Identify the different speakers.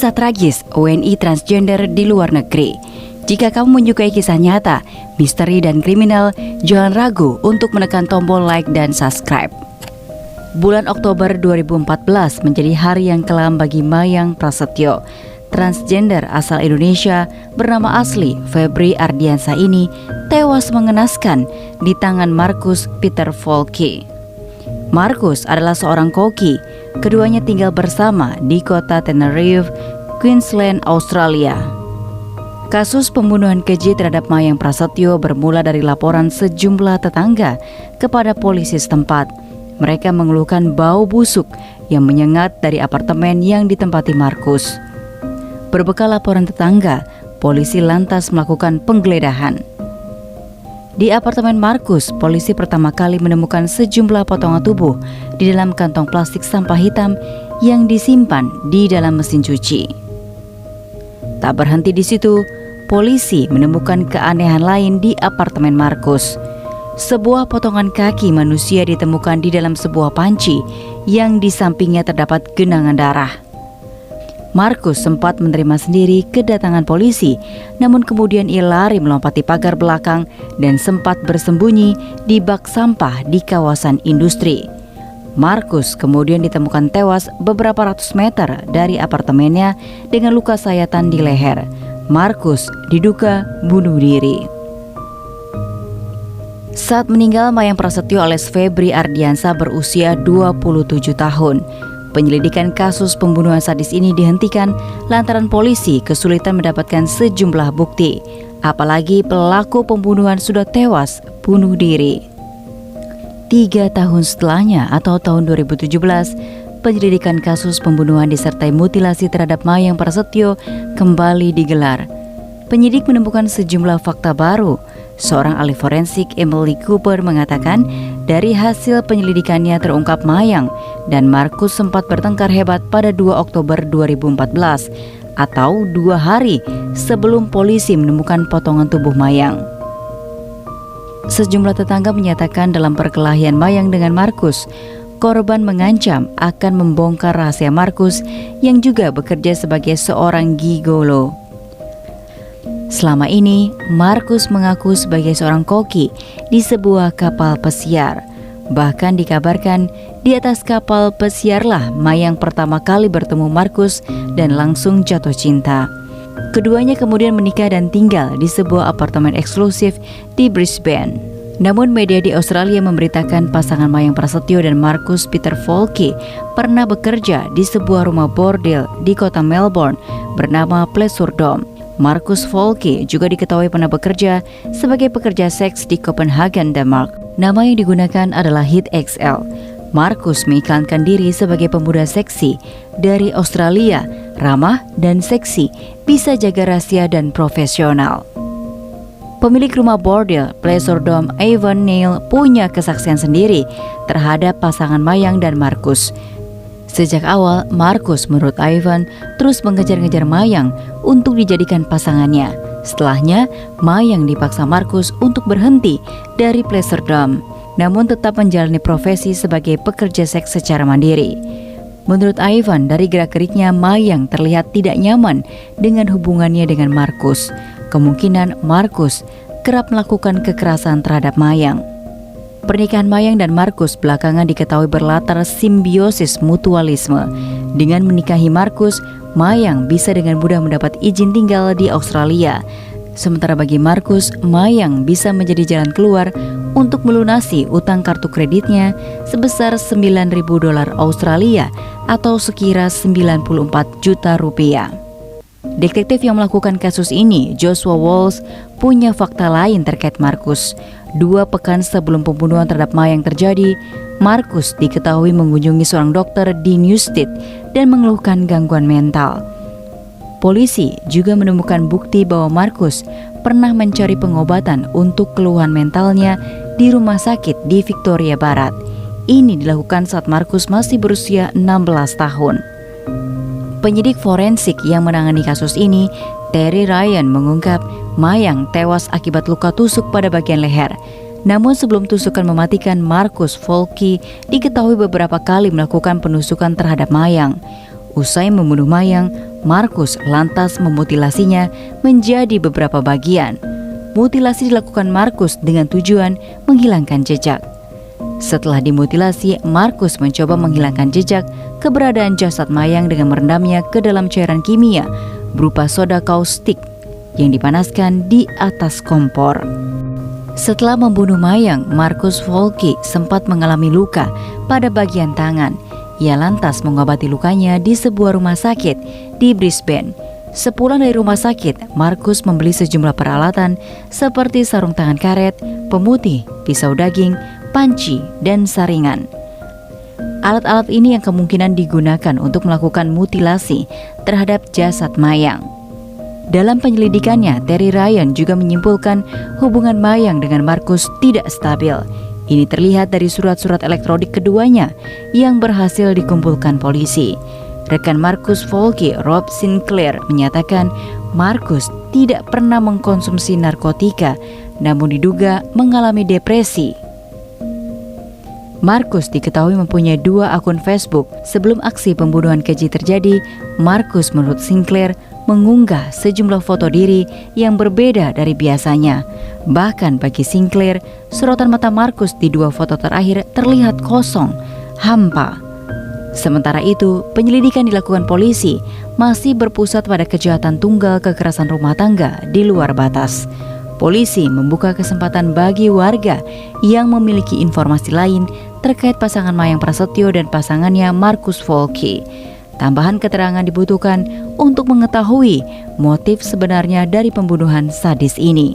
Speaker 1: Kisah tragis WNI transgender di luar negeri. Jika kamu menyukai kisah nyata, misteri dan kriminal, jangan ragu untuk menekan tombol like dan subscribe. Bulan Oktober 2014 menjadi hari yang kelam bagi Mayang Prasetyo. Transgender asal Indonesia bernama asli Febri Ardiansa ini tewas mengenaskan di tangan Marcus Peter Volke. Marcus adalah seorang koki. Keduanya tinggal bersama di kota Tenerife, Queensland, Australia. Kasus pembunuhan keji terhadap Mayang Prasetyo bermula dari laporan sejumlah tetangga kepada polisi setempat. Mereka mengeluhkan bau busuk yang menyengat dari apartemen yang ditempati Marcus. Berbekal laporan tetangga, polisi lantas melakukan penggeledahan. Di apartemen Marcus, polisi pertama kali menemukan sejumlah potongan tubuh di dalam kantong plastik sampah hitam yang disimpan di dalam mesin cuci. Tak berhenti di situ, polisi menemukan keanehan lain di apartemen Marcus. Sebuah potongan kaki manusia ditemukan di dalam sebuah panci yang di sampingnya terdapat genangan darah. Marcus sempat menerima sendiri kedatangan polisi, namun kemudian ia lari melompati pagar belakang dan sempat bersembunyi di bak sampah di kawasan industri. Marcus kemudian ditemukan tewas beberapa ratus meter dari apartemennya dengan luka sayatan di leher. Marcus diduga bunuh diri. Saat meninggal, Mayang Prasetyo alias Febri Ardiansa berusia 27 tahun. Penyelidikan kasus pembunuhan sadis ini dihentikan lantaran polisi kesulitan mendapatkan sejumlah bukti. Apalagi pelaku pembunuhan sudah tewas bunuh diri. 3 tahun setelahnya atau tahun 2017, penyelidikan kasus pembunuhan disertai mutilasi terhadap Mayang Prasetyo kembali digelar. Penyidik menemukan sejumlah fakta baru. Seorang ahli forensik, Emily Cooper, mengatakan dari hasil penyelidikannya terungkap Mayang dan Marcus sempat bertengkar hebat pada 2 Oktober 2014 atau 2 hari sebelum polisi menemukan potongan tubuh Mayang. Sejumlah tetangga menyatakan dalam perkelahian Mayang dengan Marcus, korban mengancam akan membongkar rahasia Marcus yang juga bekerja sebagai seorang gigolo. Selama ini, Marcus mengaku sebagai seorang koki di sebuah kapal pesiar. Bahkan dikabarkan di atas kapal pesiarlah Mayang pertama kali bertemu Marcus dan langsung jatuh cinta. Keduanya kemudian menikah dan tinggal di sebuah apartemen eksklusif di Brisbane. Namun media di Australia memberitakan pasangan Mayang Prasetyo dan Marcus Peter Volke pernah bekerja di sebuah rumah bordel di kota Melbourne bernama Pleasure Dome. Marcus Volke juga diketahui pernah bekerja sebagai pekerja seks di Copenhagen, Denmark. Nama yang digunakan adalah Hit XL. Marcus mengiklankan diri sebagai pemuda seksi dari Australia, ramah dan seksi, bisa jaga rahasia dan profesional. Pemilik rumah bordel Pleasure Dome, Ivan Neil, punya kesaksian sendiri terhadap pasangan Mayang dan Marcus. Sejak awal, Marcus menurut Ivan terus mengejar-ngejar Mayang untuk dijadikan pasangannya. Setelahnya, Mayang dipaksa Marcus untuk berhenti dari Pleasure Dome, namun tetap menjalani profesi sebagai pekerja seks secara mandiri. Menurut Ivan, dari gerak-geriknya Mayang terlihat tidak nyaman dengan hubungannya dengan Marcus. Kemungkinan Marcus kerap melakukan kekerasan terhadap Mayang. Pernikahan Mayang dan Marcus belakangan diketahui berlatar simbiosis mutualisme. Dengan menikahi Marcus, Mayang bisa dengan mudah mendapat izin tinggal di Australia. Sementara bagi Marcus, Mayang bisa menjadi jalan keluar untuk melunasi utang kartu kreditnya sebesar $9.000 Australia atau sekira 94 juta rupiah. Detektif yang melakukan kasus ini, Joshua Walsh, punya fakta lain terkait Marcus. 2 pekan sebelum pembunuhan terhadap Mayang terjadi, Marcus diketahui mengunjungi seorang dokter di Newstead dan mengeluhkan gangguan mental. Polisi juga menemukan bukti bahwa Marcus pernah mencari pengobatan untuk keluhan mentalnya di rumah sakit di Victoria Barat. Ini dilakukan saat Marcus masih berusia 16 tahun. Penyidik forensik yang menangani kasus ini, Terry Ryan, mengungkap Mayang tewas akibat luka tusuk pada bagian leher. Namun sebelum tusukan mematikan, Marcus Volke diketahui beberapa kali melakukan penusukan terhadap Mayang. Usai membunuh Mayang, Markus lantas memutilasinya menjadi beberapa bagian. Mutilasi dilakukan Markus dengan tujuan menghilangkan jejak. Setelah dimutilasi, Markus mencoba menghilangkan jejak keberadaan jasad Mayang dengan merendamnya ke dalam cairan kimia berupa soda kaustik yang dipanaskan di atas kompor. Setelah membunuh Mayang, Markus Volkey sempat mengalami luka pada bagian tangan. Ia lantas mengobati lukanya di sebuah rumah sakit di Brisbane. Sepulang dari rumah sakit, Markus membeli sejumlah peralatan seperti sarung tangan karet, pemutih, pisau daging, panci, dan saringan. Alat-alat ini yang kemungkinan digunakan untuk melakukan mutilasi terhadap jasad Mayang. Dalam penyelidikannya, Terry Ryan juga menyimpulkan hubungan Mayang dengan Markus tidak stabil. Ini terlihat dari surat-surat elektronik keduanya yang berhasil dikumpulkan polisi. Rekan Markus Volkey, Rob Sinclair, menyatakan Markus tidak pernah mengkonsumsi narkotika, namun diduga mengalami depresi. Markus diketahui mempunyai 2 akun Facebook. Sebelum aksi pembunuhan keji terjadi, Markus menurut Sinclair mengunggah sejumlah foto diri yang berbeda dari biasanya. Bahkan bagi Sinclair, sorotan mata Markus di 2 foto terakhir terlihat kosong, hampa. Sementara itu, penyelidikan dilakukan polisi masih berpusat pada kejahatan tunggal kekerasan rumah tangga di luar batas. Polisi membuka kesempatan bagi warga yang memiliki informasi lain terkait pasangan Mayang Prasetyo dan pasangannya Markus Volkey. Tambahan keterangan dibutuhkan untuk mengetahui motif sebenarnya dari pembunuhan sadis ini.